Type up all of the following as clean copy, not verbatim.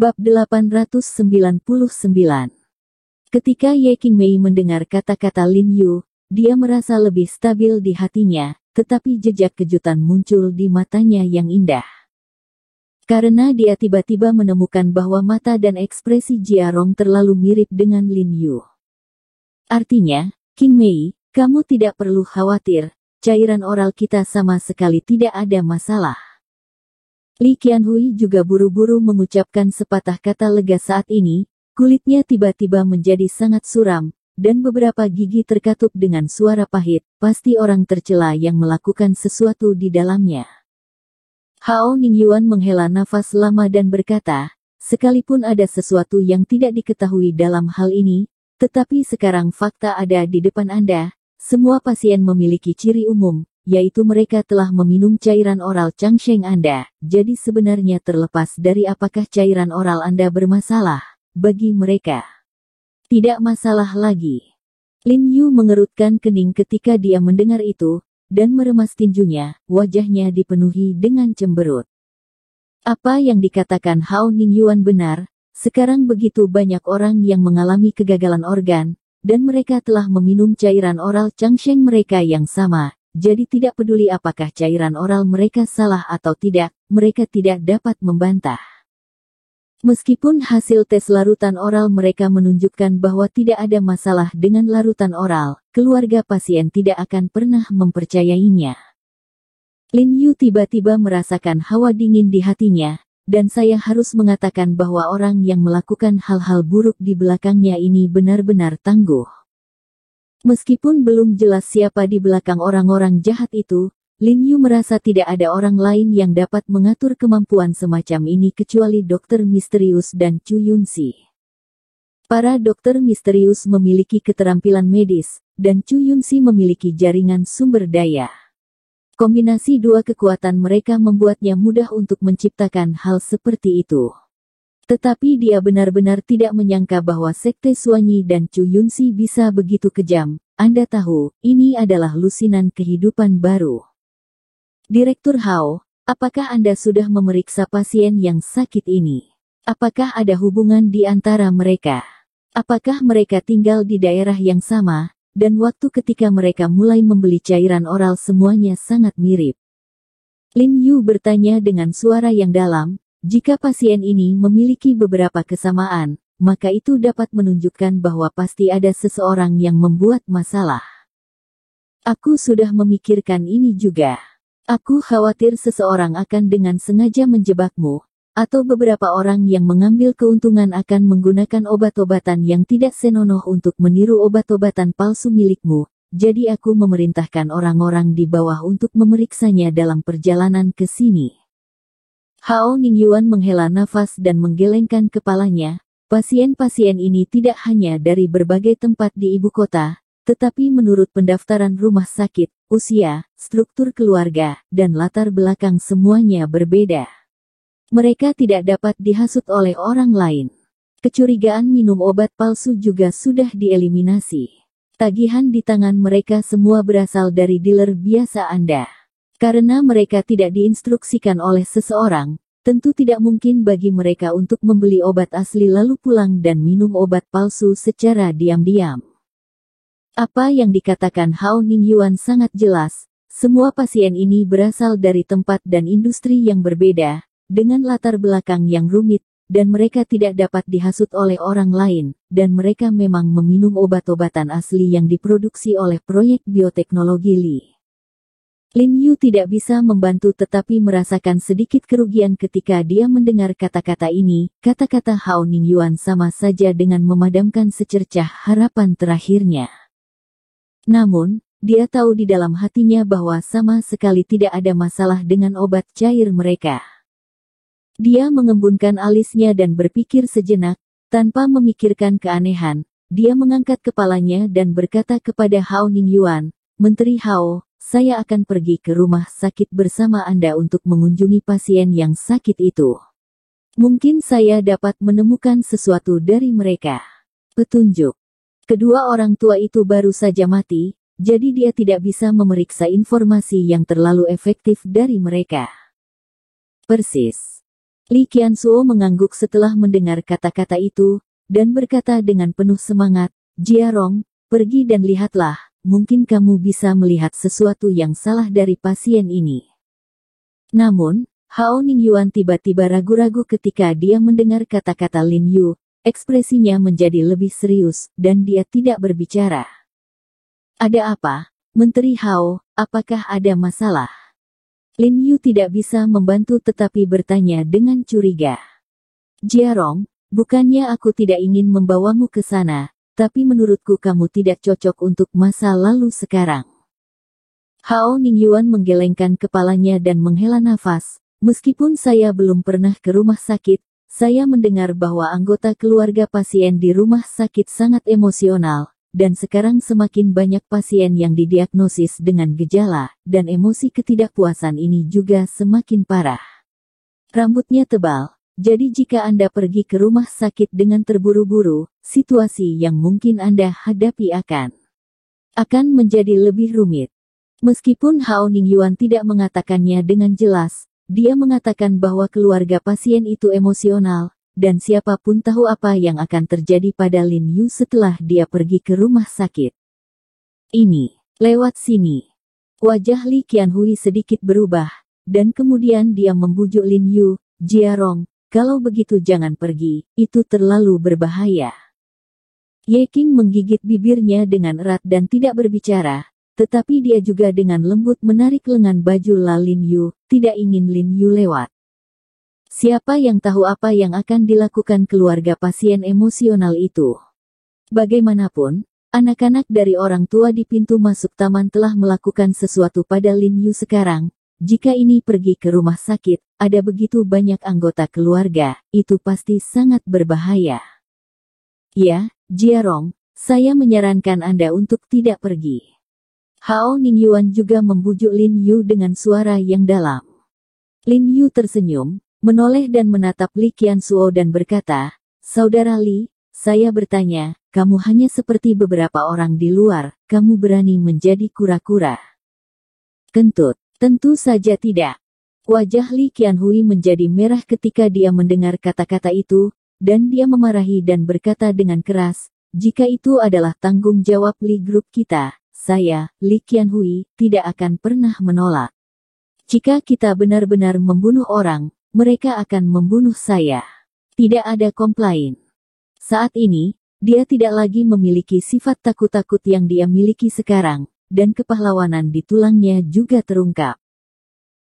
Bab 899. Ketika Ye Qingmei mendengar kata-kata Lin Yu, dia merasa lebih stabil di hatinya, tetapi jejak kejutan muncul di matanya yang indah. Karena dia tiba-tiba menemukan bahwa mata dan ekspresi Jia Rong terlalu mirip dengan Lin Yu. Artinya, Qingmei, kamu tidak perlu khawatir, cairan oral kita sama sekali tidak ada masalah. Li Qianhui juga buru-buru mengucapkan sepatah kata lega saat ini, kulitnya tiba-tiba menjadi sangat suram, dan beberapa gigi terkatup dengan suara pahit, pasti orang tercela yang melakukan sesuatu di dalamnya. Hao Ningyuan menghela nafas lama dan berkata, sekalipun ada sesuatu yang tidak diketahui dalam hal ini, tetapi sekarang fakta ada di depan Anda, semua pasien memiliki ciri umum, yaitu mereka telah meminum cairan oral Changsheng Anda, jadi sebenarnya terlepas dari apakah cairan oral Anda bermasalah, bagi mereka tidak masalah lagi. Lin Yu mengerutkan kening ketika dia mendengar itu, dan meremas tinjunya, wajahnya dipenuhi dengan cemberut. Apa yang dikatakan Hao Ningyuan benar, sekarang begitu banyak orang yang mengalami kegagalan organ, dan mereka telah meminum cairan oral Changsheng mereka yang sama. Jadi tidak peduli apakah cairan oral mereka salah atau tidak, mereka tidak dapat membantah. Meskipun hasil tes larutan oral mereka menunjukkan bahwa tidak ada masalah dengan larutan oral, keluarga pasien tidak akan pernah mempercayainya. Lin Yu tiba-tiba merasakan hawa dingin di hatinya, dan saya harus mengatakan bahwa orang yang melakukan hal-hal buruk di belakangnya ini benar-benar tangguh. Meskipun belum jelas siapa di belakang orang-orang jahat itu, Lin Yu merasa tidak ada orang lain yang dapat mengatur kemampuan semacam ini kecuali dokter misterius dan Chu Yunxi. Para dokter misterius memiliki keterampilan medis, dan Chu Yunxi memiliki jaringan sumber daya. Kombinasi dua kekuatan mereka membuatnya mudah untuk menciptakan hal seperti itu. Tetapi dia benar-benar tidak menyangka bahwa Sekte Suanyi dan Chu Yunxi bisa begitu kejam. Anda tahu, ini adalah lusinan kehidupan baru. Direktur Hao, apakah Anda sudah memeriksa pasien yang sakit ini? Apakah ada hubungan di antara mereka? Apakah mereka tinggal di daerah yang sama, dan waktu ketika mereka mulai membeli cairan oral semuanya sangat mirip? Lin Yu bertanya dengan suara yang dalam. Jika pasien ini memiliki beberapa kesamaan, maka itu dapat menunjukkan bahwa pasti ada seseorang yang membuat masalah. Aku sudah memikirkan ini juga. Aku khawatir seseorang akan dengan sengaja menjebakmu, atau beberapa orang yang mengambil keuntungan akan menggunakan obat-obatan yang tidak senonoh untuk meniru obat-obatan palsu milikmu, jadi aku memerintahkan orang-orang di bawah untuk memeriksanya dalam perjalanan ke sini. Hao Ningyuan menghela nafas dan menggelengkan kepalanya. Pasien-pasien ini tidak hanya dari berbagai tempat di ibu kota, tetapi menurut pendaftaran rumah sakit, usia, struktur keluarga, dan latar belakang semuanya berbeda. Mereka tidak dapat dihasut oleh orang lain. Kecurigaan minum obat palsu juga sudah dieliminasi. Tagihan di tangan mereka semua berasal dari dealer biasa Anda. Karena mereka tidak diinstruksikan oleh seseorang, tentu tidak mungkin bagi mereka untuk membeli obat asli lalu pulang dan minum obat palsu secara diam-diam. Apa yang dikatakan Hao Ningyuan sangat jelas, semua pasien ini berasal dari tempat dan industri yang berbeda, dengan latar belakang yang rumit, dan mereka tidak dapat dihasut oleh orang lain, dan mereka memang meminum obat-obatan asli yang diproduksi oleh proyek bioteknologi Li. Lin Yu tidak bisa membantu tetapi merasakan sedikit kerugian ketika dia mendengar kata-kata ini. Kata-kata Hao Ningyuan sama saja dengan memadamkan secercah harapan terakhirnya. Namun, dia tahu di dalam hatinya bahwa sama sekali tidak ada masalah dengan obat cair mereka. Dia mengembunkan alisnya dan berpikir sejenak, tanpa memikirkan keanehan. Dia mengangkat kepalanya dan berkata kepada Hao Ningyuan, Menteri Hao, saya akan pergi ke rumah sakit bersama Anda untuk mengunjungi pasien yang sakit itu. Mungkin saya dapat menemukan sesuatu dari mereka. Petunjuk. Kedua orang tua itu baru saja mati, jadi dia tidak bisa memeriksa informasi yang terlalu efektif dari mereka. Persis. Li Qiansuo mengangguk setelah mendengar kata-kata itu, dan berkata dengan penuh semangat, Jiarong, pergi dan lihatlah, mungkin kamu bisa melihat sesuatu yang salah dari pasien ini. Namun, Hao Ningyuan tiba-tiba ragu-ragu ketika dia mendengar kata-kata Lin Yu, ekspresinya menjadi lebih serius, dan dia tidak berbicara. Ada apa, Menteri Hao, apakah ada masalah? Lin Yu tidak bisa membantu tetapi bertanya dengan curiga. Jiarong, bukannya aku tidak ingin membawamu ke sana, tapi menurutku kamu tidak cocok untuk masa lalu sekarang. Hao Ningyuan menggelengkan kepalanya dan menghela nafas. Meskipun saya belum pernah ke rumah sakit, saya mendengar bahwa anggota keluarga pasien di rumah sakit sangat emosional, dan sekarang semakin banyak pasien yang didiagnosis dengan gejala, dan emosi ketidakpuasan ini juga semakin parah. Rambutnya tebal, jadi jika Anda pergi ke rumah sakit dengan terburu-buru, situasi yang mungkin Anda hadapi akan menjadi lebih rumit. Meskipun Hao Ningyuan tidak mengatakannya dengan jelas, dia mengatakan bahwa keluarga pasien itu emosional, dan siapapun tahu apa yang akan terjadi pada Lin Yu setelah dia pergi ke rumah sakit. Ini, lewat sini. Wajah Li Qianhui sedikit berubah, dan kemudian dia membujuk Lin Yu, Jiarong, kalau begitu jangan pergi, itu terlalu berbahaya. Ye Qing menggigit bibirnya dengan erat dan tidak berbicara, tetapi dia juga dengan lembut menarik lengan baju Lin Yu, tidak ingin Lin Yu lewat. Siapa yang tahu apa yang akan dilakukan keluarga pasien emosional itu? Bagaimanapun, anak-anak dari orang tua di pintu masuk taman telah melakukan sesuatu pada Lin Yu sekarang. Jika ini pergi ke rumah sakit, ada begitu banyak anggota keluarga, itu pasti sangat berbahaya. Ya, Jiarong, saya menyarankan Anda untuk tidak pergi. Hao Ningyuan juga membujuk Lin Yu dengan suara yang dalam. Lin Yu tersenyum, menoleh dan menatap Li Qiansuo dan berkata, Saudara Li, saya bertanya, kamu hanya seperti beberapa orang di luar, kamu berani menjadi kura-kura? Kentut, tentu saja tidak. Wajah Li Qianhui menjadi merah ketika dia mendengar kata-kata itu, dan dia memarahi dan berkata dengan keras, jika itu adalah tanggung jawab Li Group kita, saya, Li Qianhui, tidak akan pernah menolak. Jika kita benar-benar membunuh orang, mereka akan membunuh saya. Tidak ada komplain. Saat ini, dia tidak lagi memiliki sifat takut-takut yang dia miliki sekarang, dan kepahlawanan di tulangnya juga terungkap.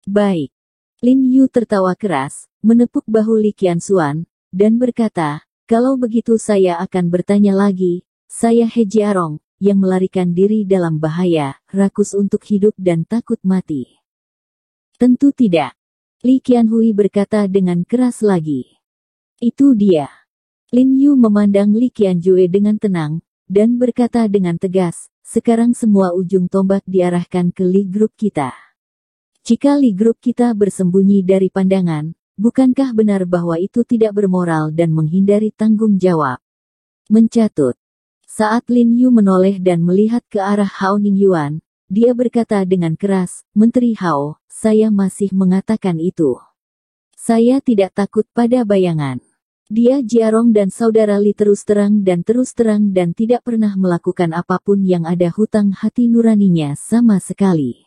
Baik. Lin Yu tertawa keras, menepuk bahu Li Qiansuan, dan berkata, kalau begitu saya akan bertanya lagi, saya He Jiarong, yang melarikan diri dalam bahaya, rakus untuk hidup dan takut mati. Tentu tidak. Li Qianhui berkata dengan keras lagi. Itu dia. Lin Yu memandang Li Qianjue dengan tenang, dan berkata dengan tegas, sekarang semua ujung tombak diarahkan ke Li Group kita. Jika Li Group kita bersembunyi dari pandangan, bukankah benar bahwa itu tidak bermoral dan menghindari tanggung jawab? Mencatut. Saat Lin Yu menoleh dan melihat ke arah Hao Ningyuan, dia berkata dengan keras, Menteri Hao, saya masih mengatakan itu. Saya tidak takut pada bayangan. Dia Jiarong dan saudara Li terus terang dan tidak pernah melakukan apapun yang ada hutang hati nuraninya sama sekali.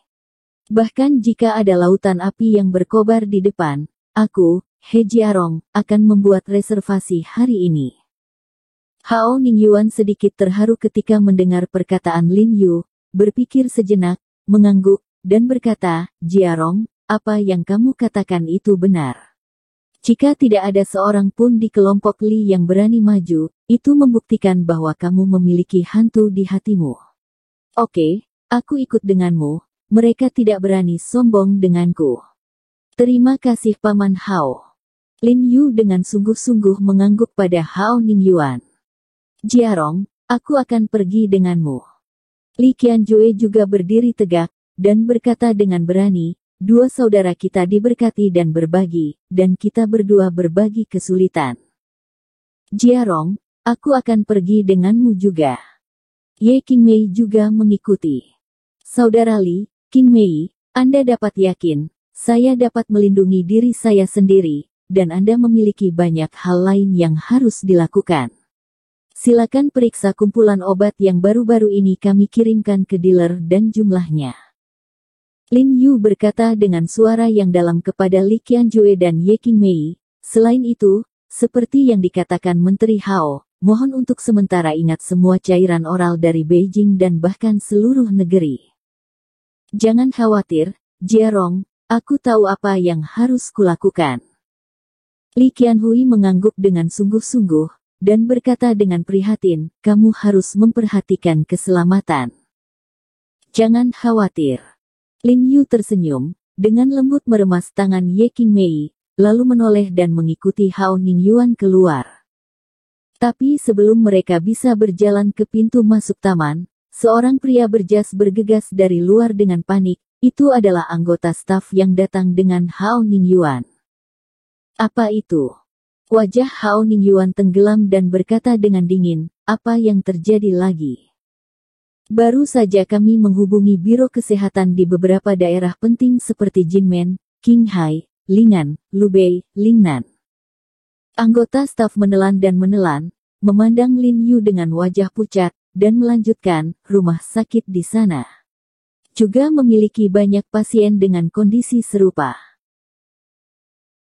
Bahkan jika ada lautan api yang berkobar di depan, aku, He Jiarong, akan membuat reservasi hari ini. Hao Ningyuan sedikit terharu ketika mendengar perkataan Lin Yu, berpikir sejenak, mengangguk, dan berkata, Jiarong, apa yang kamu katakan itu benar. Jika tidak ada seorang pun di kelompok Li yang berani maju, itu membuktikan bahwa kamu memiliki hantu di hatimu. Oke, aku ikut denganmu, mereka tidak berani sombong denganku. Terima kasih Paman Hao. Lin Yu dengan sungguh-sungguh mengangguk pada Hao Ningyuan. Jiarong, aku akan pergi denganmu. Li Qianjue juga berdiri tegak, dan berkata dengan berani, dua saudara kita diberkati dan berbagi, dan kita berdua berbagi kesulitan. Jiarong, aku akan pergi denganmu juga. Ye Qingmei juga mengikuti. Saudara Li, Qingmei, Anda dapat yakin, saya dapat melindungi diri saya sendiri, dan Anda memiliki banyak hal lain yang harus dilakukan. Silakan periksa kumpulan obat yang baru-baru ini kami kirimkan ke dealer dan jumlahnya. Lin Yu berkata dengan suara yang dalam kepada Li Qianjue dan Ye Qingmei. Selain itu, seperti yang dikatakan Menteri Hao, mohon untuk sementara ingat semua cairan oral dari Beijing dan bahkan seluruh negeri. Jangan khawatir, Jiarong, aku tahu apa yang harus kulakukan. Li Qianhui mengangguk dengan sungguh-sungguh, dan berkata dengan prihatin, kamu harus memperhatikan keselamatan. Jangan khawatir. Lin Yu tersenyum, dengan lembut meremas tangan Ye Qingmei, lalu menoleh dan mengikuti Hao Ningyuan keluar. Tapi sebelum mereka bisa berjalan ke pintu masuk taman, seorang pria berjas bergegas dari luar dengan panik. Itu adalah anggota staf yang datang dengan Hao Ningyuan. Apa itu? Wajah Hao Ningyuan tenggelam dan berkata dengan dingin, apa yang terjadi lagi? Baru saja kami menghubungi Biro Kesehatan di beberapa daerah penting seperti Jinmen, Qinghai, Lingan, Lubei, Lingnan. Anggota staf menelan dan menelan, memandang Lin Yu dengan wajah pucat, dan melanjutkan, rumah sakit di sana juga memiliki banyak pasien dengan kondisi serupa.